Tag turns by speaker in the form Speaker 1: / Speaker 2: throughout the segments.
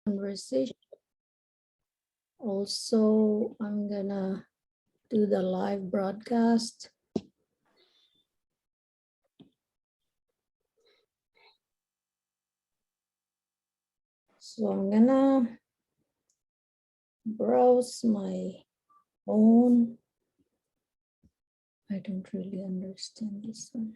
Speaker 1: conversation. Also, I'm gonna do the live broadcast. So I'm gonna browse my phone. I don't really understand this one.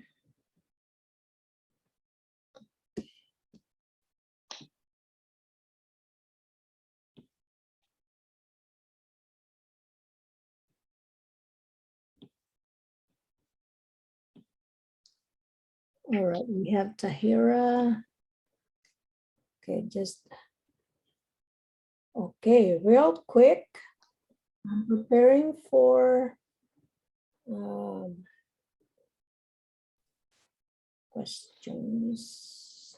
Speaker 1: All right, we have Tahera. Okay, okay, real quick. I'm preparing for questions.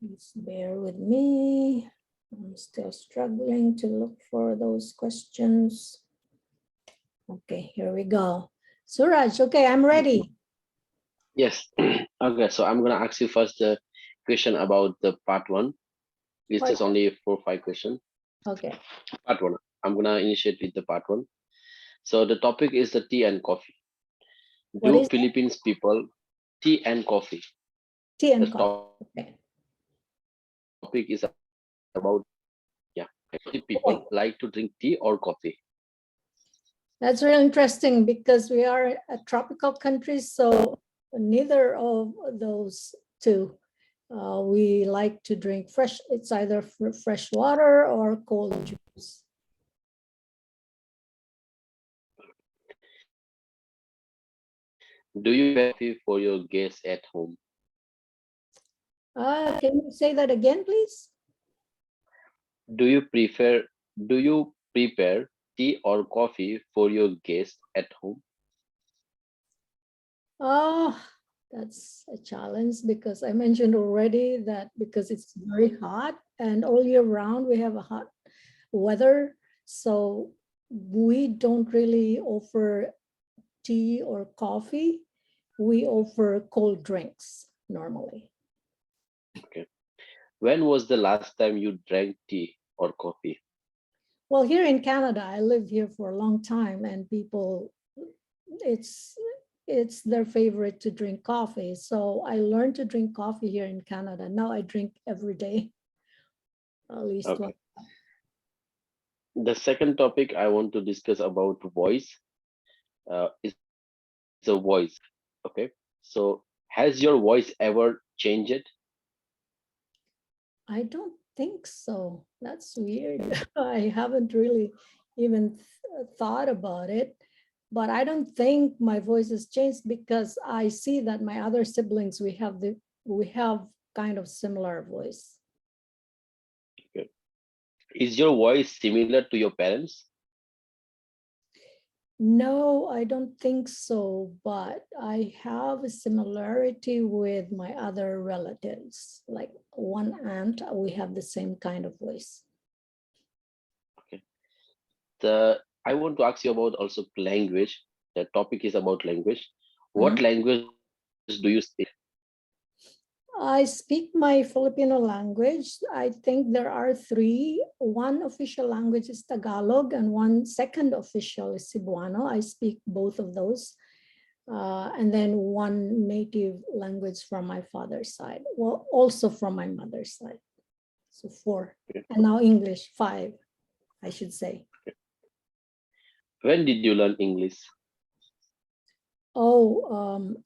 Speaker 1: Please bear with me. I'm still struggling to look for those questions. Okay, here we go. Sooraj, okay, I'm ready.
Speaker 2: Yes. Okay, so I'm gonna ask you first the question about the part one. It's just only 4 or 5 questions.
Speaker 1: Okay.
Speaker 2: Part one. I'm gonna initiate with the part one. So the topic is the tea and coffee. Do Philippines people tea and coffee?
Speaker 1: Tea and coffee. Okay.
Speaker 2: Topic is about people like to drink tea or coffee.
Speaker 1: That's really interesting because we are a tropical country, so neither of those two. We like to drink fresh. It's either fresh water or cold juice.
Speaker 2: Do you coffee for your guests at home?
Speaker 1: Can you say that again, please?
Speaker 2: Do you prepare tea or coffee for your guests at home?
Speaker 1: That's a challenge because I mentioned already that because it's very hot and all year round we have a hot weather. So we don't really offer tea or coffee. We offer cold drinks normally.
Speaker 2: Okay. When was the last time you drank tea or coffee?
Speaker 1: Well, here in Canada, I lived here for a long time and people, it's their favorite to drink coffee. So I learned to drink coffee here in Canada. Now I drink every day, at least one.
Speaker 2: The second topic I want to discuss about voice is the voice. Okay, so has your voice ever changed?
Speaker 1: I don't think so. That's weird. I haven't really even thought about it, but I don't think my voice has changed because I see that my other siblings, we have kind of similar voice.
Speaker 2: Okay. Is your voice similar to your parents?
Speaker 1: No, I don't think so, but I have a similarity with my other relatives. Like one aunt, we have the same kind of voice.
Speaker 2: Okay. I want to ask you about also language. The topic is about language. What language do you speak?
Speaker 1: I speak my Filipino language. I think there are 3. One official language is Tagalog and one second official is Cebuano. I speak both of those. And then one native language from my father's side. Well, also from my mother's side. So 4. And now English, 5, I should say.
Speaker 2: When did you learn English?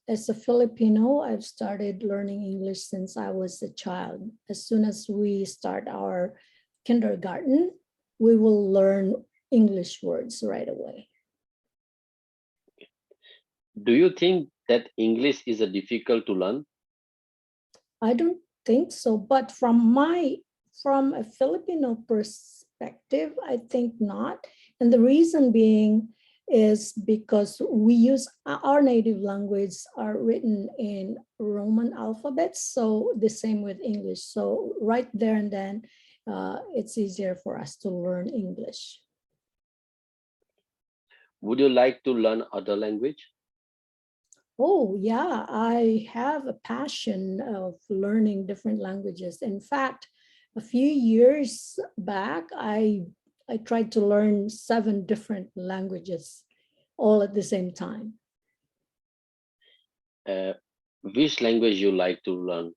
Speaker 1: As a Filipino, I've started learning English since I was a child. As soon as we start our kindergarten, we will learn English words right away.
Speaker 2: Do you think that English is difficult to learn?
Speaker 1: I don't think so, but from a Filipino perspective, I think not. And the reason being is because we use our native language are written in Roman alphabets, so the same with English. So right there and then, it's easier for us to learn English.
Speaker 2: Would you like to learn other language?
Speaker 1: Oh, yeah, I have a passion of learning different languages. In fact, a few years back, I tried to learn 7 different languages all at the same time.
Speaker 2: Uh, which language you like to learn?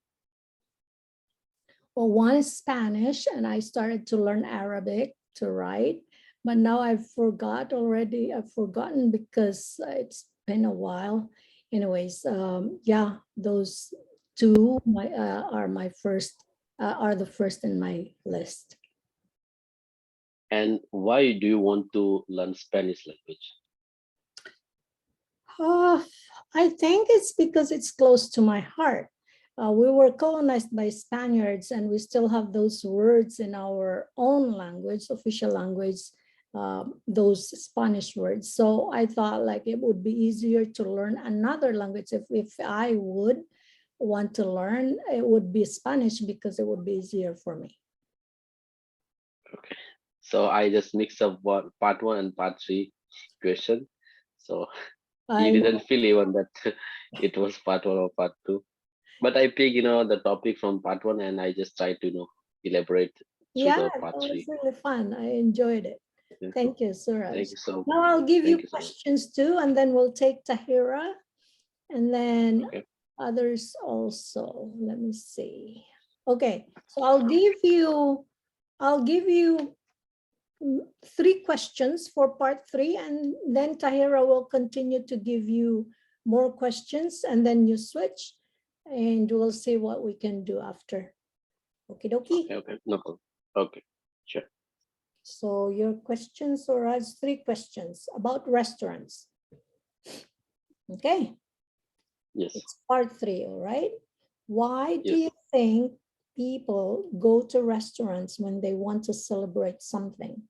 Speaker 1: Well, one is Spanish, and I started to learn Arabic to write, but now I've forgot already. I've forgotten because it's been a while. Anyways, yeah, those two are my first, are the first in my list.
Speaker 2: And why do you want to learn Spanish language?
Speaker 1: Uh, I think it's because it's close to my heart. We were colonized by Spaniards, and we still have those words in our own language, official language, those Spanish words. So I thought like it would be easier to learn another language. If I would want to learn, it would be Spanish because it would be easier for me.
Speaker 2: Okay. So I just mixed up what part one and part three question. So you
Speaker 1: I
Speaker 2: didn't
Speaker 1: know.
Speaker 2: feel even that it was part one or part two. But I pick, the topic from part one and I just try to, elaborate through
Speaker 1: Yeah,
Speaker 2: the
Speaker 1: it
Speaker 2: part
Speaker 1: was
Speaker 2: three.
Speaker 1: really fun. I enjoyed it.
Speaker 2: Okay.
Speaker 1: Thank you,
Speaker 2: Thank
Speaker 1: Sooraj.
Speaker 2: you so
Speaker 1: Now I'll give
Speaker 2: thank
Speaker 1: you
Speaker 2: you so much.
Speaker 1: questions too, and then we'll take Tahira and then
Speaker 2: Okay.
Speaker 1: others also. Let me see. Okay, so I'll give you 3 questions for part 3, and then Tahira will continue to give you more questions, and then you switch, and we'll see what we can do after. Okay, dokie.
Speaker 2: Okay. No problem. Okay. Sure.
Speaker 1: So your questions, or as 3 questions about restaurants. Okay,
Speaker 2: Yes.
Speaker 1: it's part 3, all right? Why do
Speaker 2: Yes.
Speaker 1: you think people go to restaurants when they want to celebrate something?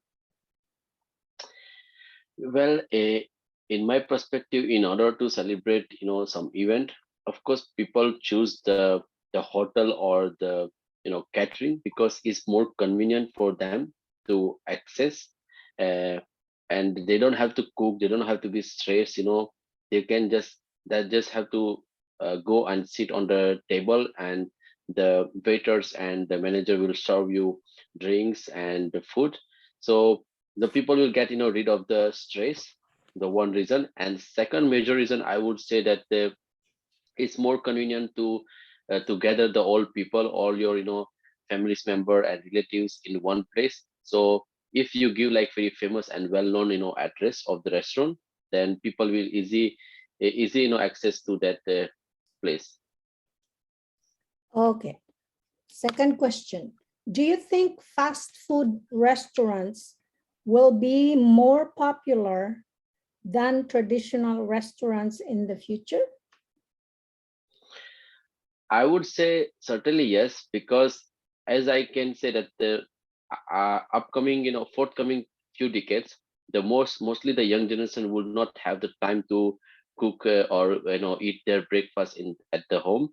Speaker 2: Well, in my perspective, in order to celebrate, some event, of course, people choose the hotel or the catering because it's more convenient for them to access, uh, and they don't have to cook. They don't have to be stressed. They can just have to go and sit on the table, and the waiters and the manager will serve you drinks and the food. So the people will get rid of the stress, the one reason. And second major reason, I would say that it's more convenient to gather the all people, all your families member and relatives in one place. So if you give like very famous and well known address of the restaurant, then people will easy access to that place.
Speaker 1: Okay, second question. Do you think fast food restaurants will be more popular than traditional restaurants in the future?
Speaker 2: I would say certainly yes, because as I can say that the upcoming, forthcoming few decades, mostly the young generation will not have the time to cook or eat their breakfast in at the home,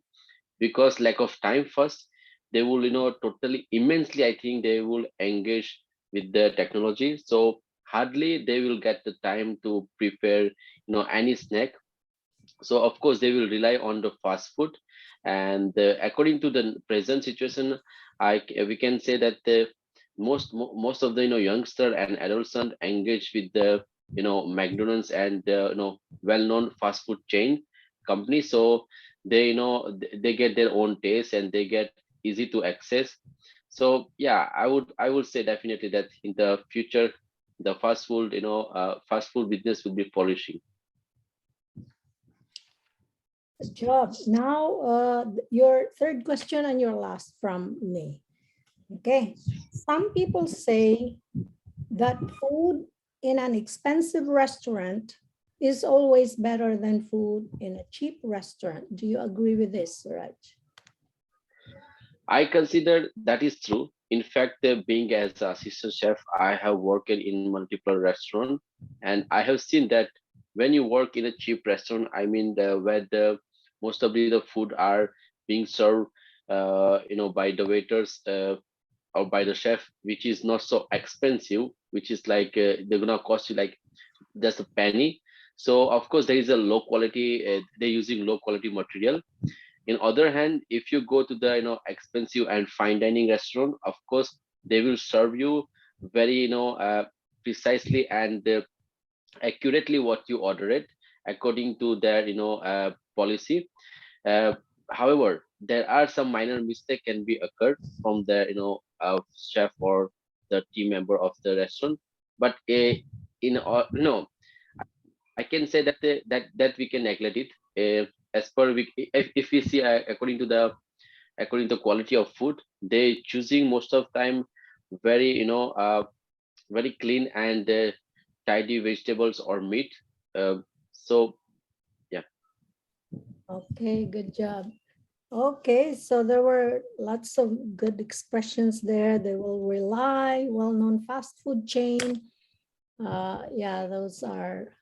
Speaker 2: because lack of time first. They will totally immensely, I think they will engage with the technology, so hardly they will get the time to prepare any snack. So of course they will rely on the fast food. And according to the present situation, we can say that the most of the youngster and adolescent engage with the McDonald's and well-known fast food chain company. So they they get their own taste and they get easy to access. So yeah, I would say definitely that in the future the fast food business will be flourishing.
Speaker 1: Good job. Now, your third question and your last from me. Okay. Some people say that food in an expensive restaurant is always better than food in a cheap restaurant. Do you agree with this, Raj?
Speaker 2: I consider that is true. In fact, being as assistant chef, I have worked in multiple restaurants, and I have seen that when you work in a cheap restaurant, I mean, where the most of the food are being served, by the waiters or by the chef, which is not so expensive, which is like they're gonna cost you like just a penny. So of course there is a low quality. They're using low quality material. In other hand, if you go to the expensive and fine dining restaurant, of course they will serve you very precisely and accurately what you order it according to their policy. uh, However, there are some minor mistake can be occurred from the chef or the team member of the restaurant, but I can say that that we can neglect it. As per we, if we see according to quality of food, they choosing most of time very very clean and tidy vegetables or meat. So yeah.
Speaker 1: Okay, good job. Okay, so there were lots of good expressions there. They will rely, well-known fast food chain. Yeah, those are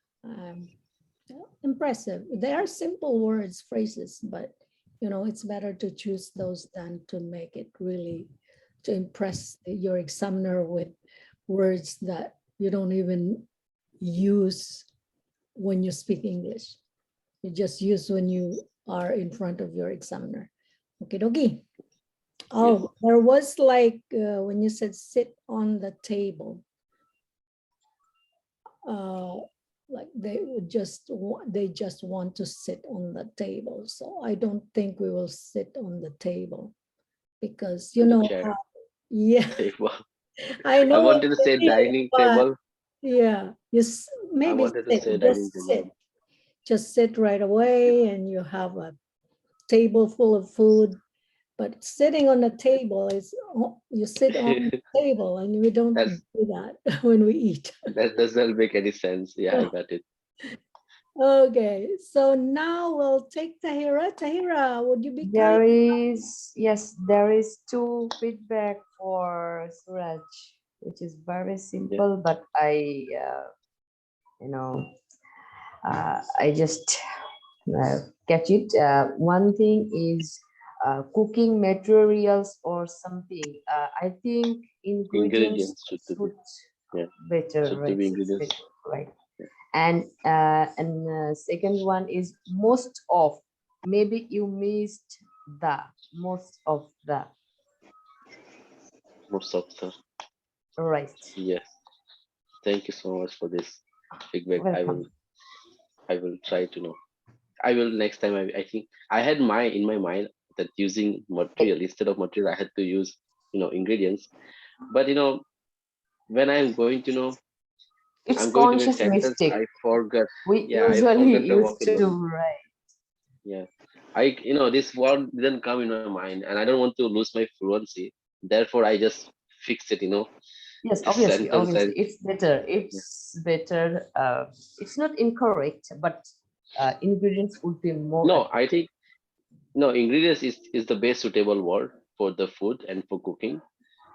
Speaker 1: impressive. They are simple words, phrases, but it's better to choose those than to make it really to impress your examiner with words that you don't even use when you speak English. You just use when you are in front of your examiner. Okay, dokie.
Speaker 2: Yes.
Speaker 1: Oh, there was like when you said sit on the table. Like they just want to sit on the table. So I don't think we will sit on the table because
Speaker 2: On the chair.
Speaker 1: yeah,
Speaker 2: Table.
Speaker 1: I
Speaker 2: I
Speaker 1: know what
Speaker 2: wanted to
Speaker 1: you
Speaker 2: say
Speaker 1: mean,
Speaker 2: dining
Speaker 1: but
Speaker 2: table.
Speaker 1: yeah,
Speaker 2: I
Speaker 1: maybe
Speaker 2: wanted to
Speaker 1: sit,
Speaker 2: say dining table.
Speaker 1: just sit right away, and you have a table full of food. But sitting on the table is you sit on the table, and we don't
Speaker 2: That's
Speaker 1: do that when we eat.
Speaker 2: that doesn't make any sense. Yeah, I got it.
Speaker 1: Okay, so now we'll take Tahira. Tahira, would you be kind?
Speaker 3: There is, yes, there is two feedback for Suraj, which is very
Speaker 2: Yeah.
Speaker 3: simple, but you know, I just catch it. One thing is cooking materials or something. I think ingredients
Speaker 2: Ingredients should to be.
Speaker 3: should
Speaker 2: Yeah.
Speaker 3: better,
Speaker 2: Should to
Speaker 3: right?
Speaker 2: be
Speaker 3: It's
Speaker 2: ingredients.
Speaker 3: better, right? And second one is most of. Maybe you missed the most of the,
Speaker 2: Most of the.
Speaker 3: right.
Speaker 2: Yes. Thank you so much for this feedback.
Speaker 3: Welcome.
Speaker 2: I will try to know. I will next time. I think I had my in my mind that using material instead of material, I had to use ingredients. But when I'm going to
Speaker 3: It's
Speaker 2: I'm going to make
Speaker 3: conscious
Speaker 2: sentence,
Speaker 3: mistake.
Speaker 2: I forgot.
Speaker 3: We
Speaker 2: Yeah, I
Speaker 3: usually
Speaker 2: forgot the
Speaker 3: used to
Speaker 2: vocabulary.
Speaker 3: do, right.
Speaker 2: Yeah, this word didn't come in my mind, and I don't want to lose my fluency. Therefore, I just fix it.
Speaker 3: Yes,
Speaker 2: This
Speaker 3: obviously,
Speaker 2: sentence
Speaker 3: obviously,
Speaker 2: and
Speaker 3: it's better.
Speaker 2: yeah.
Speaker 3: It's better. It's not incorrect, but ingredients would be more
Speaker 2: No, I
Speaker 3: appropriate.
Speaker 2: think no ingredients is the best suitable word for the food and for cooking.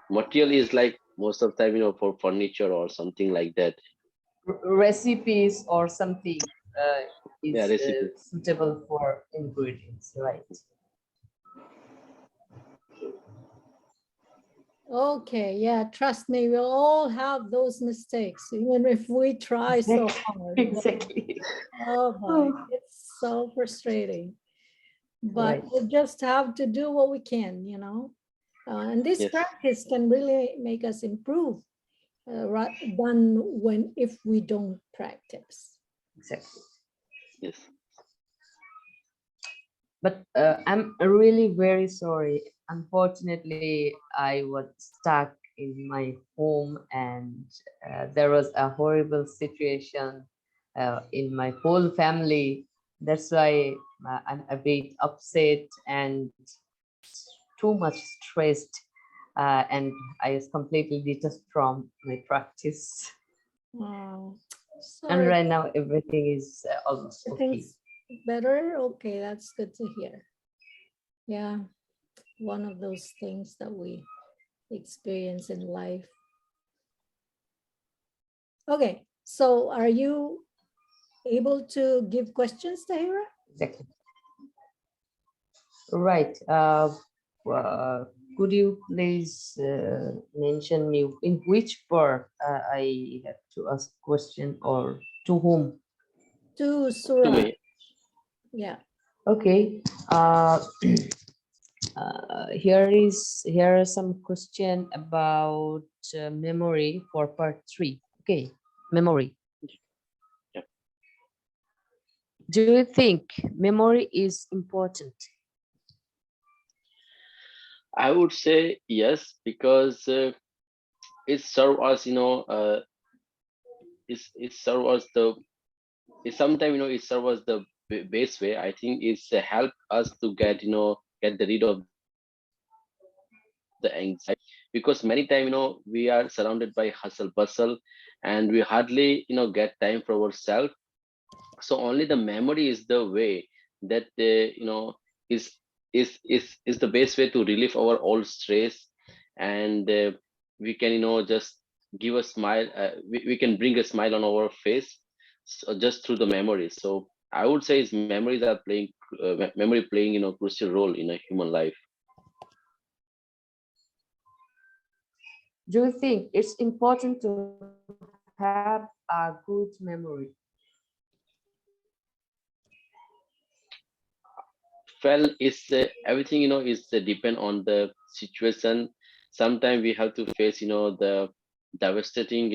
Speaker 2: Material is like most of the time, for furniture or something like that.
Speaker 3: Recipes or something
Speaker 2: Yeah,
Speaker 3: is
Speaker 2: recipe.
Speaker 3: suitable for ingredients, right?
Speaker 1: Okay, yeah, trust me, we'll all have those mistakes, even if we try so
Speaker 3: Exactly.
Speaker 1: hard. But,
Speaker 3: Exactly.
Speaker 1: oh boy,
Speaker 3: Oh,
Speaker 1: it's so frustrating. But
Speaker 3: right.
Speaker 1: we just have to do what we can, and this
Speaker 2: Yes,
Speaker 1: practice can really make us improve than when if we don't practice.
Speaker 3: Exactly.
Speaker 2: yes.
Speaker 3: But I'm really very sorry. Unfortunately, I was stuck in my home, and there was a horrible situation in my whole family. That's why I'm a bit upset and too much stressed. And I was completely detached from my practice.
Speaker 1: Oh,
Speaker 3: And
Speaker 1: sorry,
Speaker 3: right now, everything is almost okay.
Speaker 1: things better. Okay, that's good to hear. Yeah, one of those things that we experience in life. Okay, so are you able to give questions, Tahira?
Speaker 3: Exactly. Right. Uh, could you please mention me in which part I have to ask question or to whom?
Speaker 1: To
Speaker 2: To
Speaker 1: Suraj.
Speaker 2: me,
Speaker 1: Yeah.
Speaker 3: Okay. Here are some question about memory for part 3. Okay, memory.
Speaker 2: yeah,
Speaker 3: Do you think memory is important?
Speaker 2: I would say yes, because it serve us, it serve us the it sometimes it serve us the best way. I think it's help us to get get the rid of the anxiety, because many time we are surrounded by hustle bustle, and we hardly get time for ourselves. So only the memory is the way that is is the best way to relieve our all stress, and we can just give a smile, we can bring a smile on our face, just through the memories. So I would say is memories are playing memory playing crucial role in a human life.
Speaker 3: Do you think it's important to have a good memory?
Speaker 2: Well, it's everything is depend on the situation. Sometimes we have to face the devastating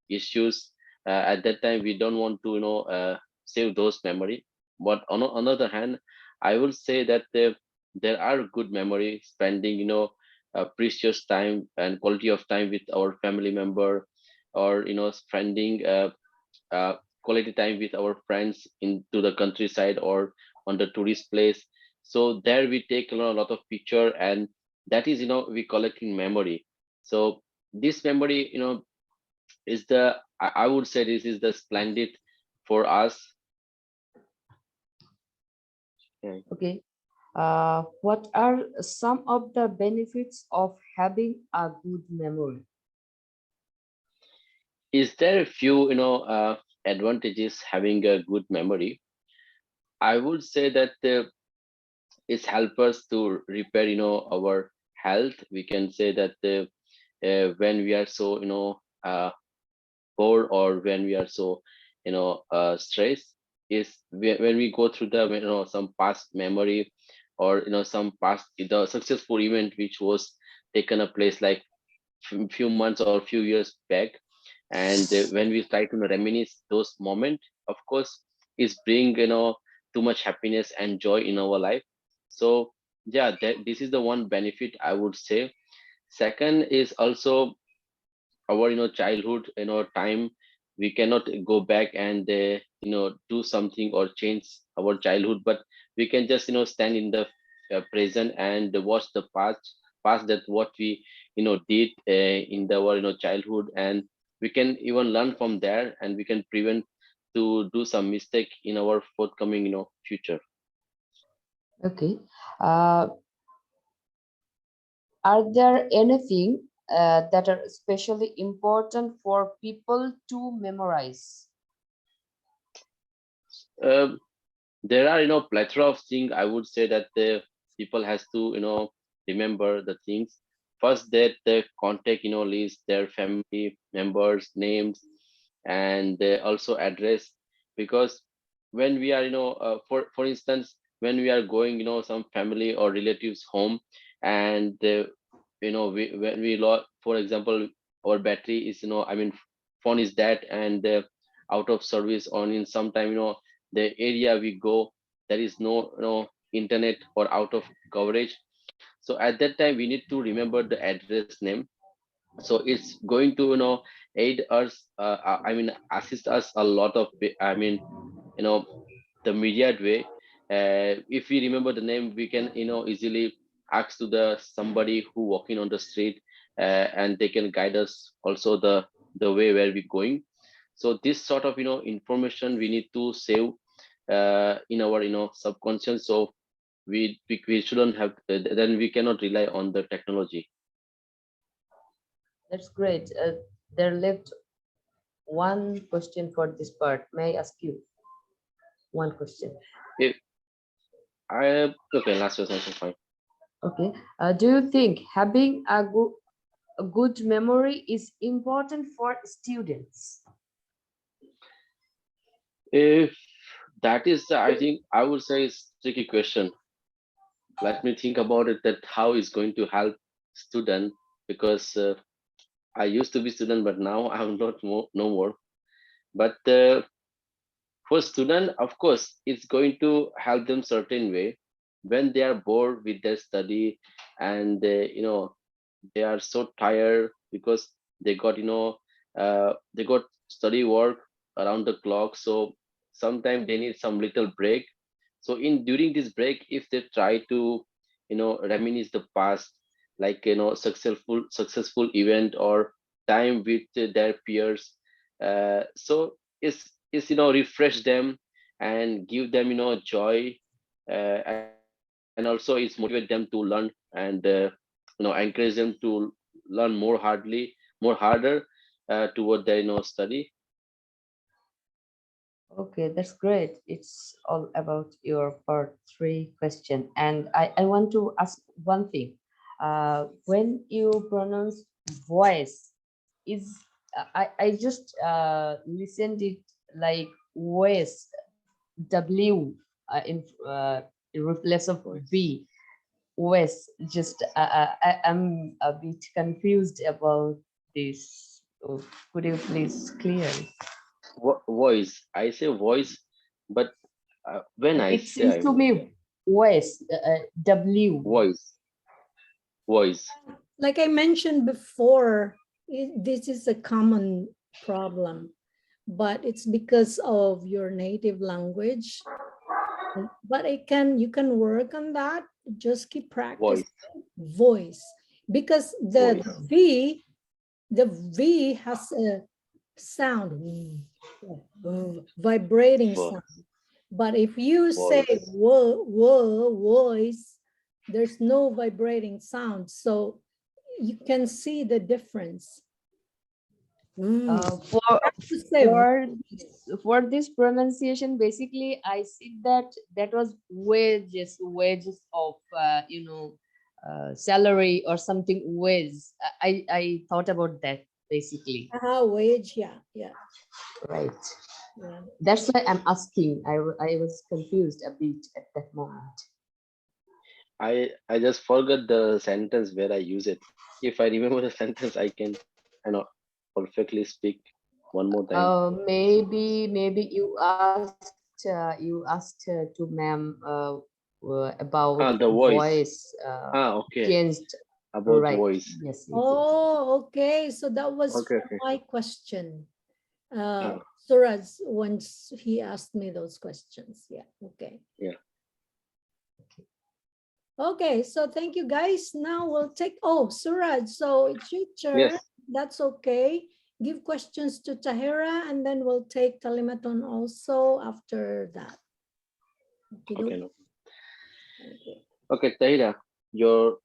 Speaker 2: issues. At that time we don't want to save those memory, but on the other hand, I will say that there are good memory spending precious time and quality of time with our family member, or spending uh, quality time with our friends into the countryside or on the tourist place. So there we take a lot of picture, and that is we collecting memory. So this memory is the I would say this is the splendid for us. Yeah.
Speaker 3: Okay. What are some of the benefits of having a good memory?
Speaker 2: Is there a few advantages having a good memory? I would say that it's help us to repair our health. We can say that when we are so bored, or when we are so stressed, is when we go through the some past memory, or some past the successful event which was taken a place like few months or few years back, and when we try to reminisce those moments, of course is bring too much happiness and joy in our life. So yeah, this is the one benefit I would say. Second is also our childhood time. We cannot go back and do something or change our childhood, but we can just stand in the present and watch the past, that what we did in our childhood, and we can even learn from there, and we can prevent to do some mistake in our forthcoming future.
Speaker 3: Okay. Uh, are there anything that are especially important for people to memorize?
Speaker 2: Um there are plethora of things. I would say that the people has to remember the things. First, that the contact list, their family members names, and also address. Because when we are for instance, when we are going some family or relatives home, and when we lost, for example, our battery is I mean phone is dead, and out of service, or in some time the area we go, there is no internet or out of coverage. So at that time we need to remember the address name. So it's going to aid us, I mean assist us a lot of I mean you know the immediate way. If we remember the name, we can easily ask to the somebody who walking on the street, and they can guide us also the way where we going. So this sort of information we need to save in our subconscious. So we shouldn't have, then we cannot rely on the technology.
Speaker 3: That's great. There left one question for this part. May I ask you one question?
Speaker 2: If I Okay, last question is fine.
Speaker 3: Okay. Do you think having a good memory is important for students?
Speaker 2: That is, I think, I would say it's tricky question. Let me think about it. That how is going to help student, because I used to be student, but now I'm not more, no more. But for student, of course, it's going to help them certain way when they are bored with their study, and they are so tired because they got they got study work around the clock. So sometimes they need some little break. So in during this break, if they try to reminisce the past, like successful event or time with their peers, so it's refresh them and give them joy, and also it's motivate them to learn, and encourage them to learn more harder toward their study.
Speaker 3: Okay, that's great. It's all about your part three question. And I want to ask one thing. When you pronounce voice, is I just listened it like voice, W in replace of
Speaker 2: Voice.
Speaker 3: V. Voice. Just I'm a bit confused about this. Could you please clear it?
Speaker 2: Voice, I say voice, but when I
Speaker 3: It seems
Speaker 2: say
Speaker 3: to me West, W.
Speaker 2: voice, voice,
Speaker 1: Like I mentioned before, this is a common problem, but it's because of your native language. But you can work on that. Just keep practicing
Speaker 2: voice,
Speaker 1: voice, because
Speaker 2: voice,
Speaker 1: the V has a sound, vibrating sound.
Speaker 2: voice,
Speaker 1: But if you say
Speaker 2: voice.
Speaker 1: voice, there's no vibrating sound. So you can see the difference.
Speaker 3: Uh, for
Speaker 1: To say
Speaker 3: for for this pronunciation, basically, I see that that was wages of salary or something wage. I thought about that basically.
Speaker 1: wage, yeah, yeah,
Speaker 3: Right.
Speaker 1: yeah.
Speaker 3: That's why I'm asking. I was confused a bit at that moment.
Speaker 2: I just forgot the sentence where I use it. If I remember the sentence, I can perfectly speak one more time.
Speaker 3: Maybe you asked to ma'am about
Speaker 2: The voice.
Speaker 3: voice
Speaker 2: Okay.
Speaker 3: changed.
Speaker 2: About
Speaker 3: Right.
Speaker 2: voice.
Speaker 3: Yes.
Speaker 1: Oh, okay. So that was
Speaker 2: Okay,
Speaker 1: for
Speaker 2: okay.
Speaker 1: my question.
Speaker 2: Uh,
Speaker 1: Sooraj, once he asked me those questions. Yeah, okay.
Speaker 2: yeah.
Speaker 1: Okay, so thank you guys. Now we'll take, Sooraj, so it's your turn.
Speaker 2: Yes.
Speaker 1: That's okay. Give questions to Tahera and then we'll take Talimaton also after that.
Speaker 2: Okay. No.
Speaker 1: Okay.
Speaker 2: Okay, Tahira, your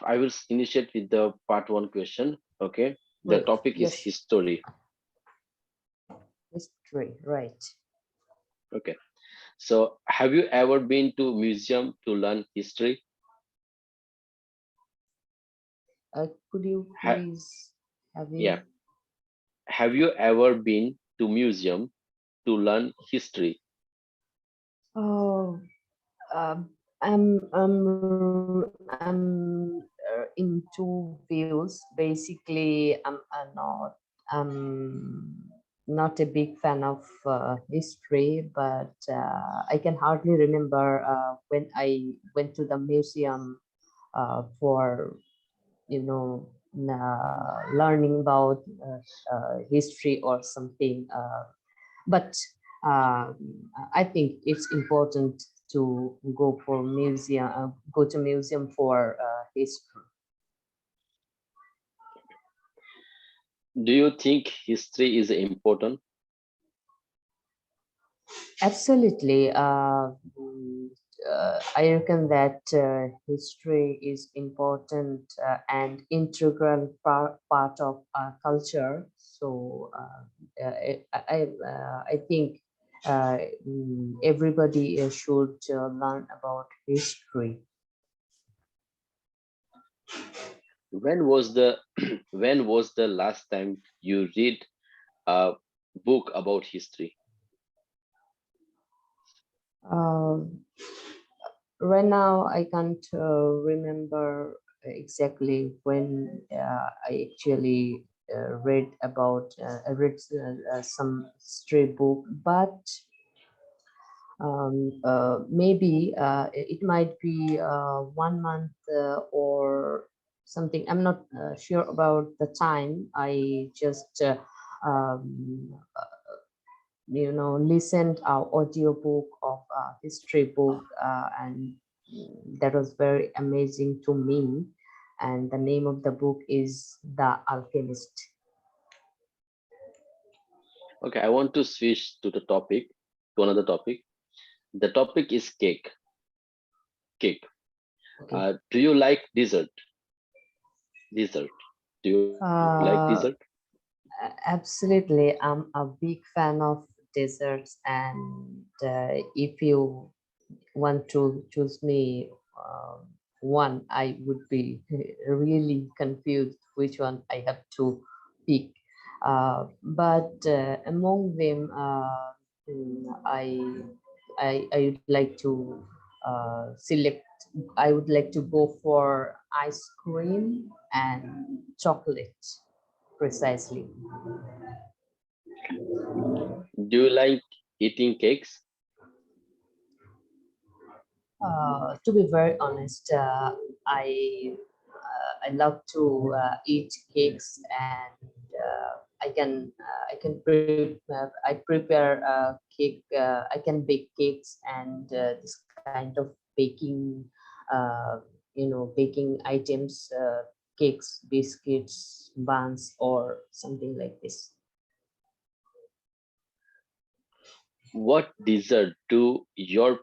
Speaker 2: I will initiate with the part one question. Okay. The
Speaker 3: Right.
Speaker 2: topic is
Speaker 3: Yes.
Speaker 2: history.
Speaker 3: History. Right.
Speaker 2: Okay. So have you ever been to museum to learn history?
Speaker 3: Could you
Speaker 2: Ha-
Speaker 3: please have
Speaker 2: yeah.
Speaker 3: you?
Speaker 2: Have you ever been to museum to learn history?
Speaker 3: Oh, um, I'm in two views. Basically, I'm not a big fan of history, but I can hardly remember when I went to the museum for learning about history or something. But uh, I think it's important to go to museum for history.
Speaker 2: Do you think history is important?
Speaker 3: Absolutely. I reckon that history is important and integral part of our culture. So I think everybody should learn about history.
Speaker 2: When was the when was the last time you read a book about history?
Speaker 3: Uh, right now, I can't remember exactly when I actually I read some stray book, but maybe it might be 1 month or something. I'm not sure about the time. I just um, listened our audiobook of history book, and that was very amazing to me. And the name of the book is The Alchemist.
Speaker 2: Okay, I want to switch to another topic. The topic is cake. Cake.
Speaker 3: Okay.
Speaker 2: Do you like dessert? Dessert. Do you like dessert?
Speaker 3: Absolutely, I'm a big fan of desserts, and if you want to choose me one, I would be really confused which one I have to pick. But among them, I would like to select. I would like to go for ice cream and chocolate, precisely.
Speaker 2: Do you like eating cakes?
Speaker 3: To be very honest, I love to eat cakes, and I prepare cake. I can bake cakes and this kind of baking, uh, baking items, cakes, biscuits, buns, or something like this.
Speaker 2: What dessert do your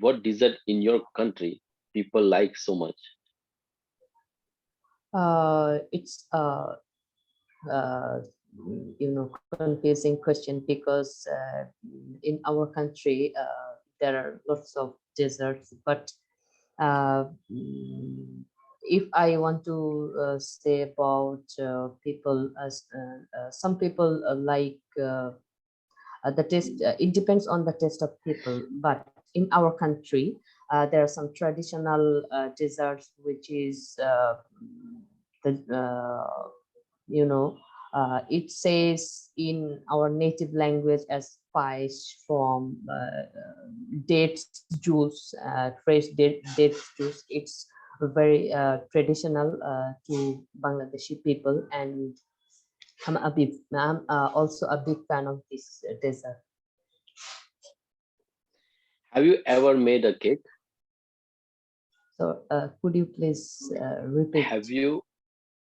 Speaker 2: what dessert in your country people like so much?
Speaker 3: It's uh, confusing question, because in our country there are lots of deserts, but uh, mm, if I want to say about people, as some people like the taste. It depends on the taste of people, but in our country there are some traditional desserts, which is the you know it says in our native language as spice from dates juice, dates juice. It's very traditional to Bangladeshi people, and I'm also a big fan of this dessert.
Speaker 2: Have you ever made a cake?
Speaker 3: So could you please repeat?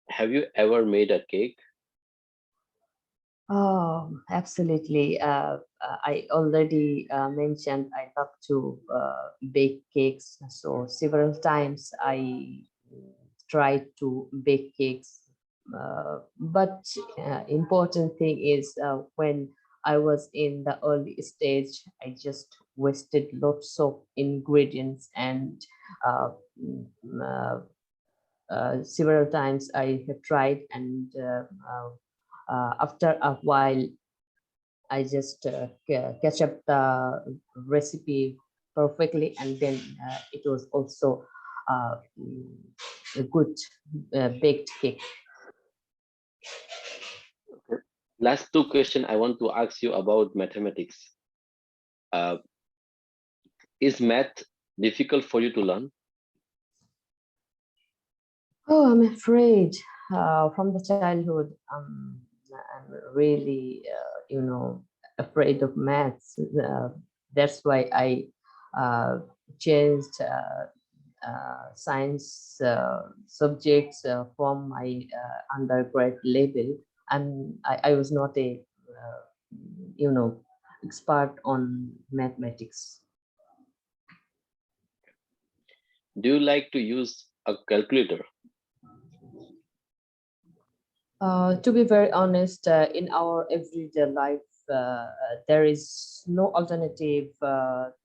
Speaker 2: Have you ever made a cake?
Speaker 3: Oh, absolutely. I already mentioned I love to bake cakes. So several times I tried to bake cakes. But important thing is when I was in the early stage, I just wasted lots of ingredients, and uh, mm, uh, several times I have tried, and after a while I just catch up the recipe perfectly, and then it was also a good baked cake.
Speaker 2: Last two question I want to ask you about mathematics. Uh, is math difficult for you to learn?
Speaker 3: Oh, I'm afraid from the childhood, I'm really, afraid of maths. That's why I changed science subjects from my undergrad level. I was not a, you know, expert on mathematics.
Speaker 2: Do you like to use a calculator?
Speaker 3: To be very honest, in our everyday life, there is no alternative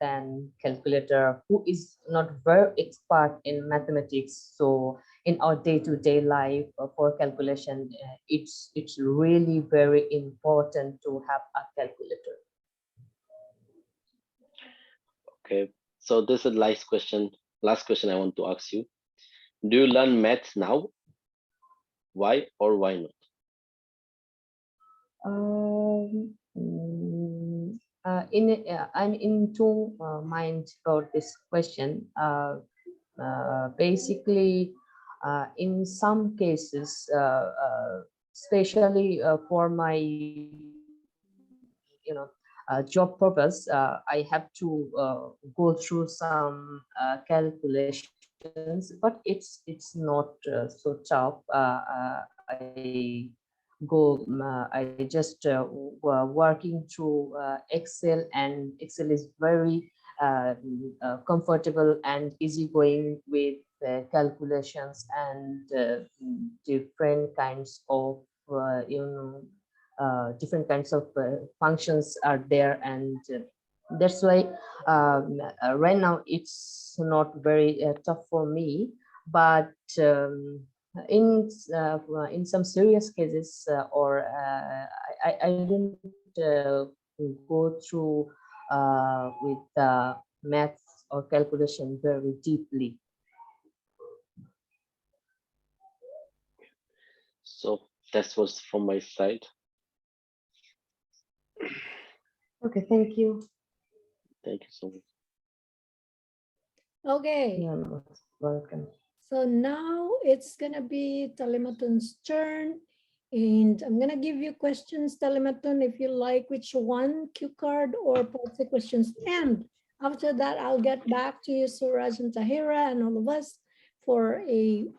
Speaker 3: than calculator, who is not very expert in mathematics. So in our day-to-day life, for calculation, it's really very important to have a calculator.
Speaker 2: Okay. So this is last question. Last question I want to ask you. Do you learn maths now? Why or why not?
Speaker 3: I'm in two minds about this question. Basically, in some cases, especially for my job purpose, I have to go through some calculations, but it's not so tough. I I just working through Excel, and Excel is very comfortable and easygoing with calculations and different kinds of different kinds of functions are there, and that's why right now it's not very tough for me. But in some serious cases, or I didn't go through with maths or calculation very deeply.
Speaker 2: So that was from my side.
Speaker 3: Okay, thank you.
Speaker 2: Thank you so much.
Speaker 1: Okay.
Speaker 3: You're most welcome.
Speaker 1: So now it's gonna be Talimaton's turn, and I'm gonna give you questions, Talimaton, if you like which one, cue card or policy questions. And after that, I'll get back to you, Sooraj and Tahera, and all of us for an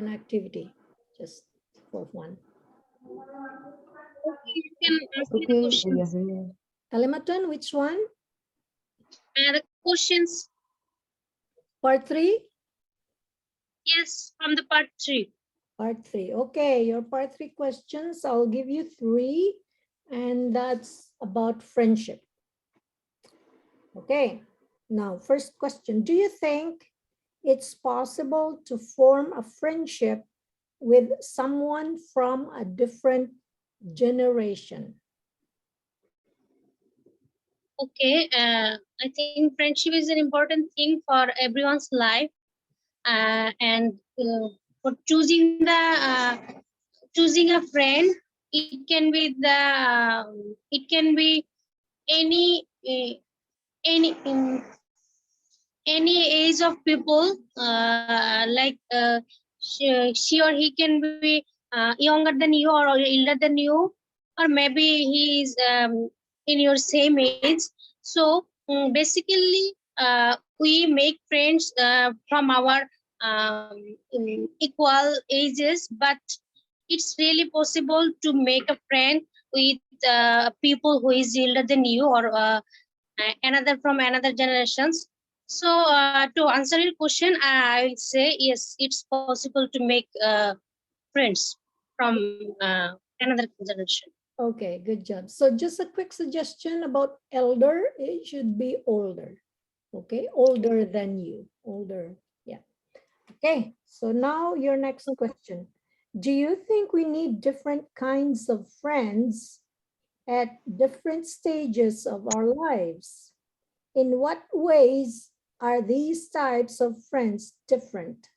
Speaker 1: activity, just for one.
Speaker 4: Okay, you can ask me the
Speaker 3: Okay, we are
Speaker 4: questions.
Speaker 3: here.
Speaker 1: Talimaton, which one?
Speaker 4: The questions,
Speaker 1: Part 3?
Speaker 4: yes, from the part 3.
Speaker 1: Part 3. Okay, your part 3 questions, I'll give you 3, and that's about friendship. Okay, now first question. Do you think it's possible to form a friendship with someone from a different generation?
Speaker 4: Okay, I think friendship is an important thing for everyone's life, and for choosing a friend, it can be it can be any any any age of people, like she or he can be younger than you or older than you, or maybe he is in your same age. So basically we make friends from our equal ages, but it's really possible to make a friend with people who is older than you, or another from another generations. So to answer your question, I will say yes, it's possible to make friends from another generation.
Speaker 1: Okay, good job. So just a quick suggestion about elder, it should be older. Okay, older than you, older, yeah. Okay, so now your next question. Do you think we need different kinds of friends at different stages of our lives? In what ways are these types of friends different?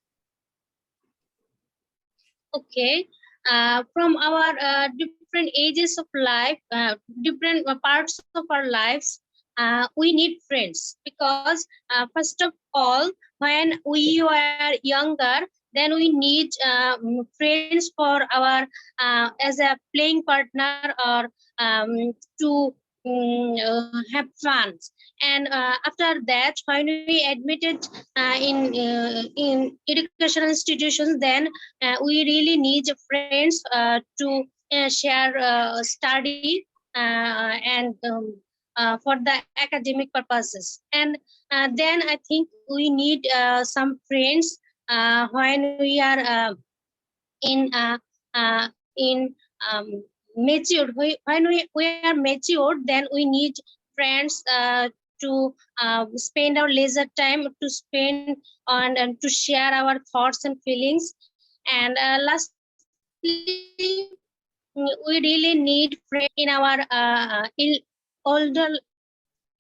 Speaker 4: Okay, from our different ages of life, different parts of our lives, we need friends, because first of all, when we were younger, then we need friends for our as a playing partner, or to have fun. And after that, when we admitted in educational institutions, then we really need friends to share study and for the academic purposes. And then I think we need some friends when we are in in matured. When we are matured, then we need friends to spend our leisure time, to spend on and to share our thoughts and feelings. And lastly, we really need friends in our older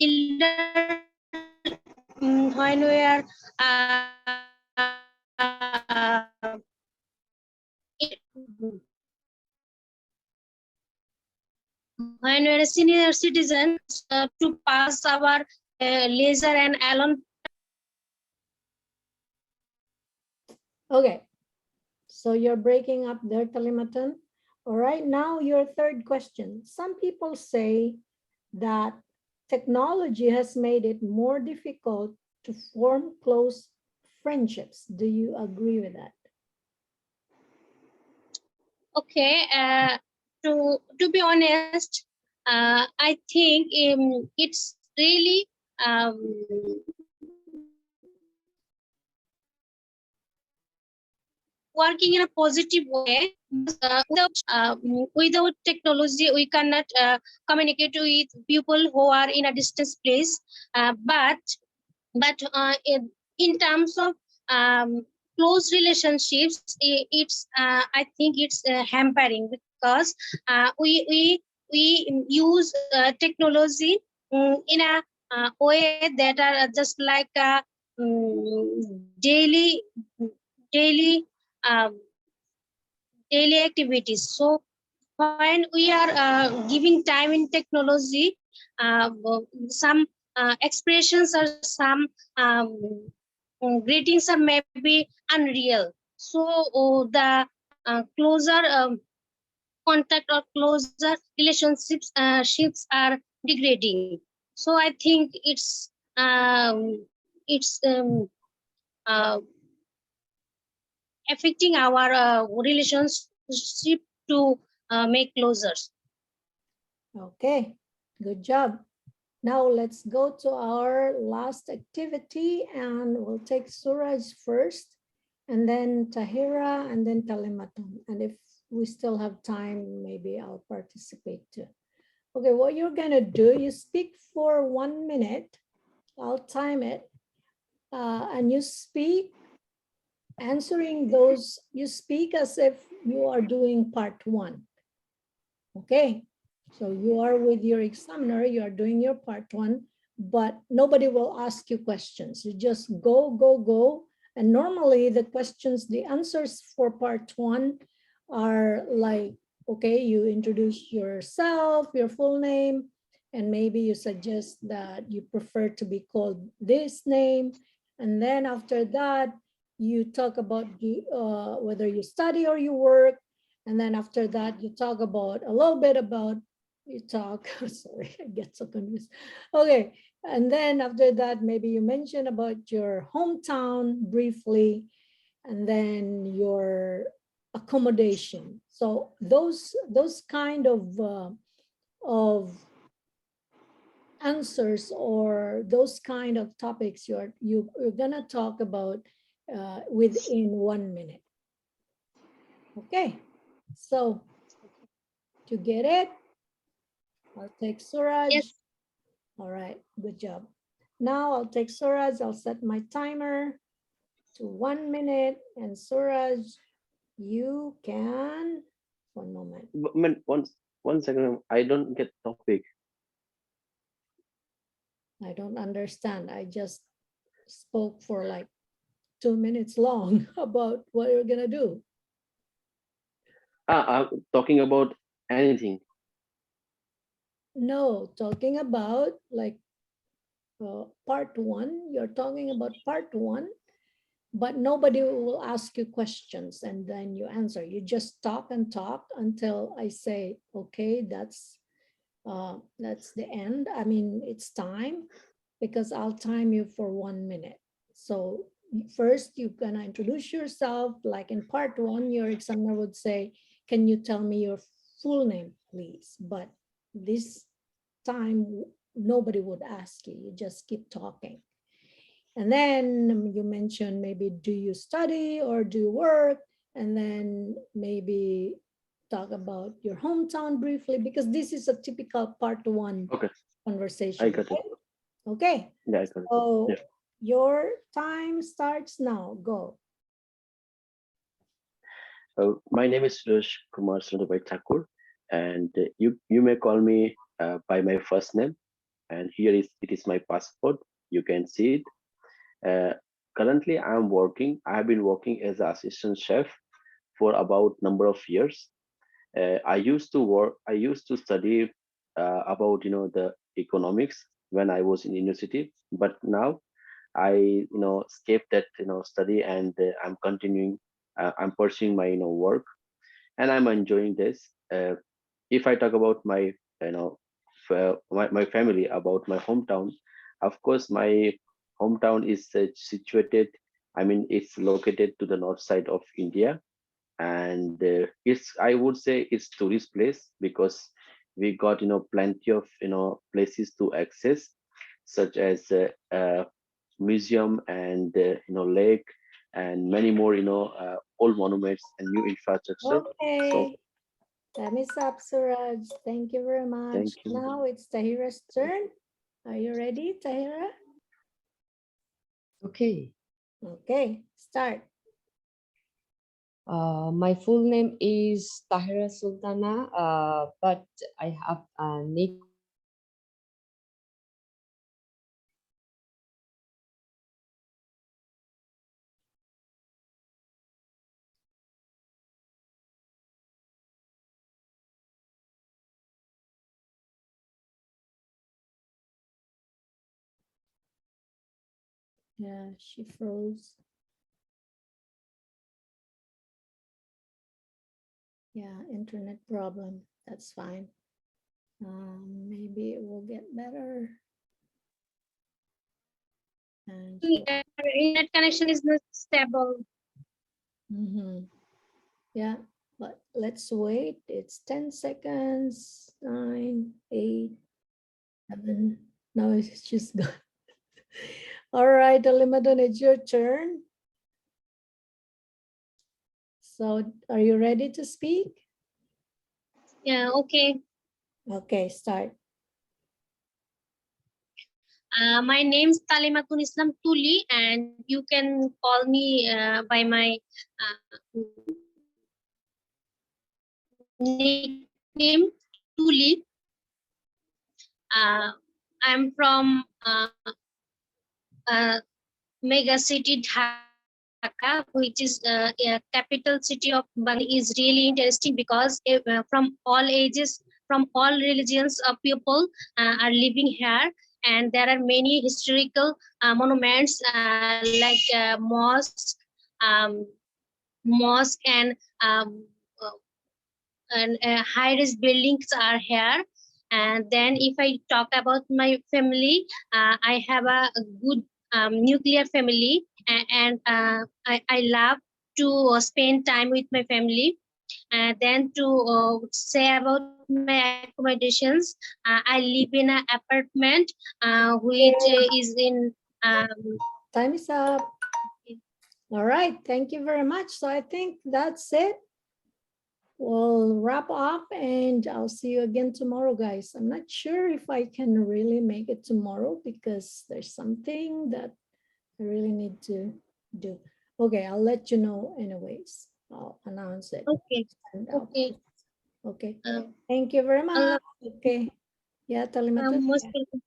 Speaker 4: elder when we are when we are a senior citizen to pass our leisure and alone.
Speaker 1: Okay, so you're breaking up there, Talimaton. All right, now your third question. Some people say that technology has made it more difficult to form close friendships. Do you agree with that?
Speaker 4: Okay, to be honest, I think it's really working in a positive way. Without technology, we cannot communicate with people who are in a distance place. But in terms of close relationships, it's I think it's hampering because we use technology in a way that are just like daily um, daily activities. So when we are giving time in technology, some expressions or some greetings are maybe unreal. So the closer contact or closer relationships ships are degrading. So I think it's affecting our relationship to make closer.
Speaker 1: Okay, good job. Now let's go to our last activity and we'll take Sooraj first and then Tahera and then Talimaton. And if we still have time, maybe I'll participate too. Okay, what you're gonna do, you speak for 1 minute. I'll time it. And you speak answering those, you speak as if you are doing part 1. Okay, so you are with your examiner, you are doing your part 1, but nobody will ask you questions. You just go, go, go. And normally the questions, the answers for part 1 are like, okay, you introduce yourself, your full name, and maybe you suggest that you prefer to be called this name. And then after that, you talk about whether you study or you work. And then after that, you talk about a little bit about, sorry, I get so confused. Okay, and then after that, maybe you mention about your hometown briefly, and then your accommodation. So those kind of answers or those kind of topics you're gonna talk about within 1 minute. Okay, so to get it, I'll take Sooraj.
Speaker 4: Yes.
Speaker 1: All right, good job. Now I'll take Sooraj. I'll set my timer to 1 minute. And Sooraj, you can, one moment.
Speaker 2: One second. I don't get topic.
Speaker 1: I don't understand. I just spoke for like 2 minutes long about what you're gonna do.
Speaker 2: I'm talking about anything.
Speaker 1: No, talking about like part 1. You're talking about part 1. But nobody will ask you questions and then you answer. You just talk and talk until I say, okay, that's the end. I mean, it's time because I'll time you for 1 minute. So first you're gonna introduce yourself. Like in part 1, your examiner would say, can you tell me your full name, please? But this time, nobody would ask you. You just keep talking. And then you mentioned maybe, do you study or do you work? And then maybe talk about your hometown briefly, because this is a typical part 1
Speaker 2: Okay,
Speaker 1: conversation.
Speaker 2: I got it.
Speaker 1: Right? Okay,
Speaker 2: Yeah, I got it.
Speaker 1: so
Speaker 2: Yeah.
Speaker 1: your time starts now, go.
Speaker 2: My name is Sooraj Kumar Sundabai Thakur, and you may call me by my first name. and here is it is my passport. You can see it. Currently, I'm working. I have been working as an assistant chef for about number of years. I used to work. I used to study about the economics when I was in university, but now I skipped that study, and I'm continuing. I'm pursuing my work, and I'm enjoying this. If I talk about my my family, about my hometown, of course my hometown is situated. I mean, it's located to the north side of India, and it's, I would say, it's tourist place because we got plenty of places to access, such as museum and lake, and many more old monuments and new infrastructure. So
Speaker 1: Okay. Time is up, Suraj. Thank you very much.
Speaker 2: thank you.
Speaker 1: Now it's Tahira's turn. Are you ready, Tahira?
Speaker 3: Okay.
Speaker 1: Okay, start.
Speaker 3: My full name is Tahera Sultana, but I have a nickname.
Speaker 1: Yeah, she froze. Yeah, internet problem. That's fine. Maybe it will get better. And
Speaker 4: Internet connection is not stable.
Speaker 1: Yeah, but let's wait. It's 10 seconds. 9, 8, 7. Now it's just gone. All right, Talimaton, it's your turn. So are you ready to speak?
Speaker 4: Yeah, okay.
Speaker 1: Okay, start.
Speaker 4: My name is Talimaton Islam Tuli, and you can call me by my nickname Tuli. I'm from mega city Dhaka, which is capital city of Bangladesh. Is really interesting because from all ages, from all religions of people are living here, and there are many historical monuments like um, mosque uh, and high-rise buildings are here. And then if I talk about my family, I have a good nuclear family, and I love to spend time with my family. Then to say about my accommodations, I live in an apartment which is in
Speaker 1: Time is up. All right, thank you very much. So I think that's it. We'll wrap up and I'll see you again tomorrow, guys. I'm not sure if I can really make it tomorrow because there's something that I really need to do. Okay, I'll let you know anyways. I'll announce it.
Speaker 4: okay.
Speaker 1: And I'll
Speaker 4: Okay.
Speaker 1: post. Okay,
Speaker 4: Uh,
Speaker 1: thank you very
Speaker 4: Allah,
Speaker 1: much. Okay, yeah, Talimaton.
Speaker 4: most welcome.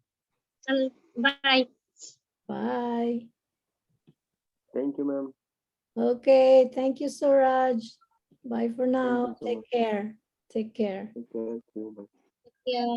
Speaker 4: Bye.
Speaker 1: Bye.
Speaker 2: Thank you, ma'am.
Speaker 1: Okay, thank you, Sooraj. Bye for
Speaker 2: Thank you
Speaker 1: now.
Speaker 2: so
Speaker 1: Take
Speaker 2: much.
Speaker 1: care. Take care.
Speaker 2: Thank you. Bye.
Speaker 4: Yeah.